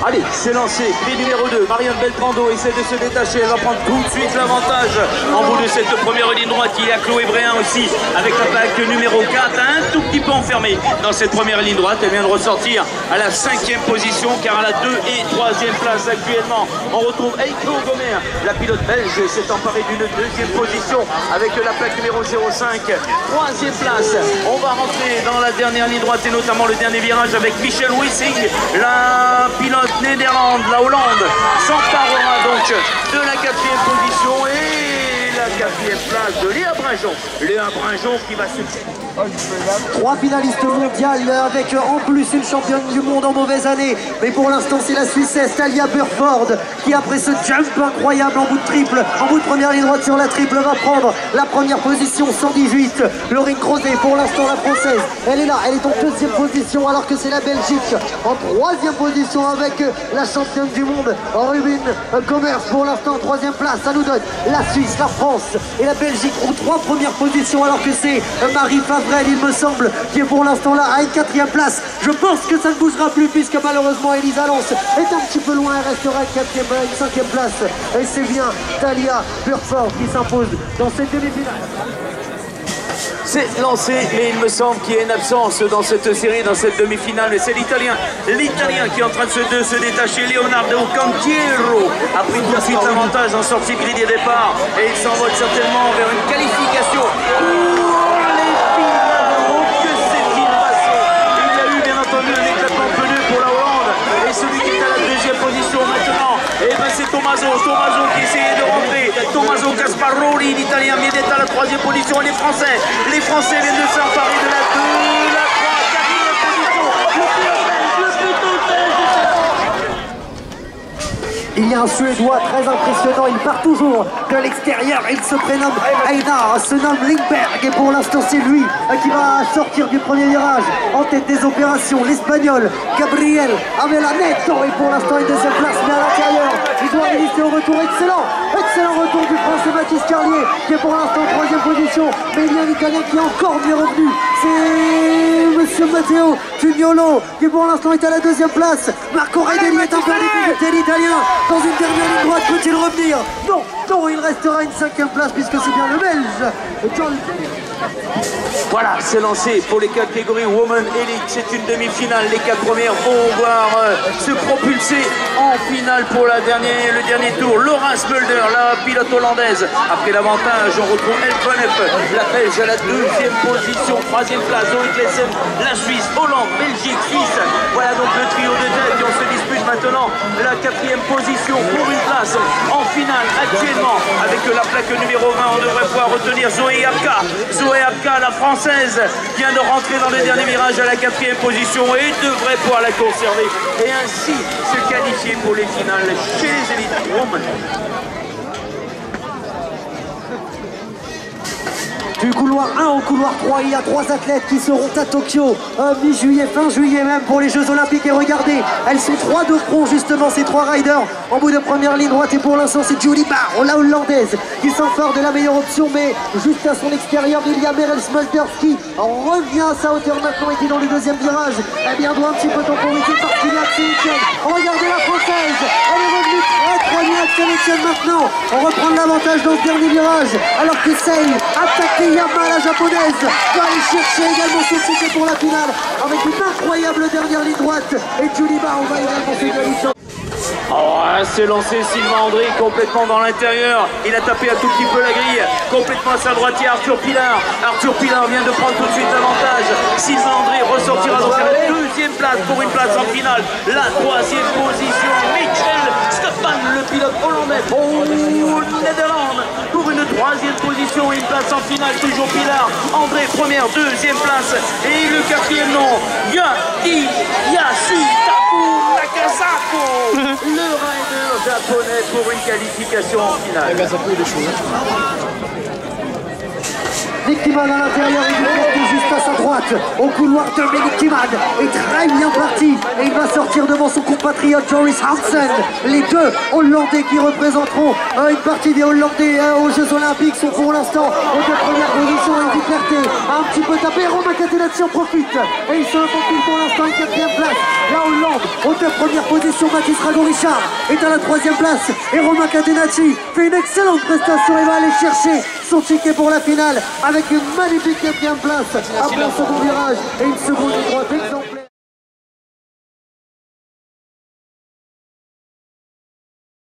Allez, c'est lancé. Prix numéro 2, Marianne Beltrando essaie de se détacher. Elle va prendre tout de suite l'avantage. En bout de cette première ligne droite, il y a Chloé Bréhin aussi avec la plaque numéro 4, un tout petit peu enfermée dans cette première ligne droite. Elle vient de ressortir à la 5e position car à la 2 et 3e place actuellement. On retrouve Eiko Gomer, la pilote belge, s'est emparée d'une 2e position avec la plaque numéro 05. 3e place. On va rentrer dans la dernière ligne droite et notamment le dernier virage avec Michel Wissing, la pilote Néderlande, la Hollande, s'emparera donc de la 4e position et la 4e place de Léa Brinjon. Léa Brinjon qui va se... 3 finalistes mondiales avec en plus une championne du monde en mauvaise année. Mais pour l'instant c'est la Suissesse Talia Burford qui après ce jump incroyable en bout de triple, en bout de première ligne droite sur la triple va prendre la première position 118. Laurine Crozet pour l'instant la française. Elle est là, elle est en 2e position alors que c'est la Belgique en 3e position avec la championne du monde Ruben Commerce pour l'instant en 3e place. Ça nous donne la Suisse, la France et la Belgique en 3 premières positions alors que c'est Marie Favrel il me semble qui est pour l'instant là à une 4e place. Je pense que ça ne bougera plus puisque malheureusement Elisa Lance est un petit peu loin, elle restera à une 5e place et c'est bien Talia Burford qui s'impose dans cette demi-finale. C'est lancé, mais il me semble qu'il y a une absence dans cette série, dans cette demi-finale. C'est l'Italien qui est en train de se détacher. Leonardo Cantiero a pris tout de suite l'avantage en sortie grille des départs et il s'envole certainement vers une qualification pour les finales. Oh, que s'est-il passé? Il y a eu bien entendu un éclatement de pneu pour la Hollande et celui qui est à la 2e position maintenant, et ben c'est Tommaso qui essayait de rentrer. Tommaso Gasparoli, l'Italien, mais il est à la 3e position. Et les Français viennent de s'emparer de la 2, la 3, 4e position. Il y a un Suédois très impressionnant, il part toujours de l'extérieur, il se prénomme Einar, se nomme Lindberg et pour l'instant c'est lui qui va sortir du premier virage en tête des opérations. L'Espagnol Gabriel Avelaneto et pour l'instant une 2e place, mais à l'intérieur il doit résister au retour. Excellent retour du Français Mathis Carlier qui est pour l'instant en 3e position, mais il y a un Italien qui est encore mieux revenu, c'est Monsieur Matteo Tugnolo qui pour l'instant est à la 2e place. Marco Redelli est un peu difficulté, l'Italien dans une dernière ligne droite, peut-il revenir? Non, il restera à une 5e place puisque c'est bien le Belge John. Voilà, c'est lancé pour les catégories Women Elite. C'est une demi-finale. Les 4 premières vont voir se propulser en finale pour le dernier tour. Laura Smulder, la pilote hollandaise. Après l'avantage, on retrouve Elfenef, la Belge à la 2e position. 3e place, Zoe Klessen, la Suisse, Hollande, Belgique, Suisse. Voilà donc le trio de tête et on se dispute maintenant la 4e position pour une place en finale actuellement avec la plaque numéro 20. On devrait pouvoir retenir Zoé Apka, la française, vient de rentrer dans le dernier virage à la 4e position et devrait pouvoir la conserver et ainsi se qualifier pour les finales chez les élites women. Du couloir 1 au couloir 3, il y a 3 athlètes qui seront à Tokyo mi-juillet, fin juillet même pour les Jeux Olympiques. Et regardez, elles sont 3 de front justement, ces 3 riders en bout de première ligne droite. Et pour l'instant c'est Julie Barr, la hollandaise, qui s'empare de la meilleure option. Mais juste à son extérieur, il y a Merel Smulders qui revient à sa hauteur maintenant et qui dans le 2e virage, eh bien doit un petit peu temporiser parce qu'il y a Etienne. Regardez la française, elle est revenue très bien Etienne maintenant. On reprend l'avantage dans ce dernier virage alors que Sei attaque Yama, la japonaise, va aller chercher également son ticket pour la finale avec une incroyable dernière ligne droite. Et Julie Barr, on va également se qualifier. Oh, c'est lancé Sylvain André complètement dans l'intérieur. Il a tapé un tout petit peu la grille. Complètement à sa droite, il y a Arthur Pilar. Arthur Pilar vient de prendre tout de suite l'avantage. Sylvain André ressortira donc à la 2e place pour une place en finale. La 3e position, Michel Stefan, le pilote hollandais pour Néderlande. Pour une 3e position, une place en finale, toujours Pilar. André, première, 2e place. Et le 4e nom, Yashitaku Nakasako. Le rider japonais pour une qualification en finale. Les Dominique Thiemann à l'intérieur et du côté juste à sa droite. Au couloir, Dominique Thiemann est très bien parti et il va sortir devant son compatriote Joris Hansen. Les deux Hollandais qui représenteront une partie des Hollandais aux Jeux Olympiques sont pour l'instant aux deux premières positions. Et Duclerté a un petit peu tapé. Romain Catenacci en profite et il se recule pour l'instant une quatrième place. La Hollande aux deux premières positions. Mathis Rago-Richard est à la troisième place et Romain Catenacci fait une excellente prestation et va aller chercher son ticket pour la finale avec une magnifique quatrième place après un second virage et une seconde droite exemplaire.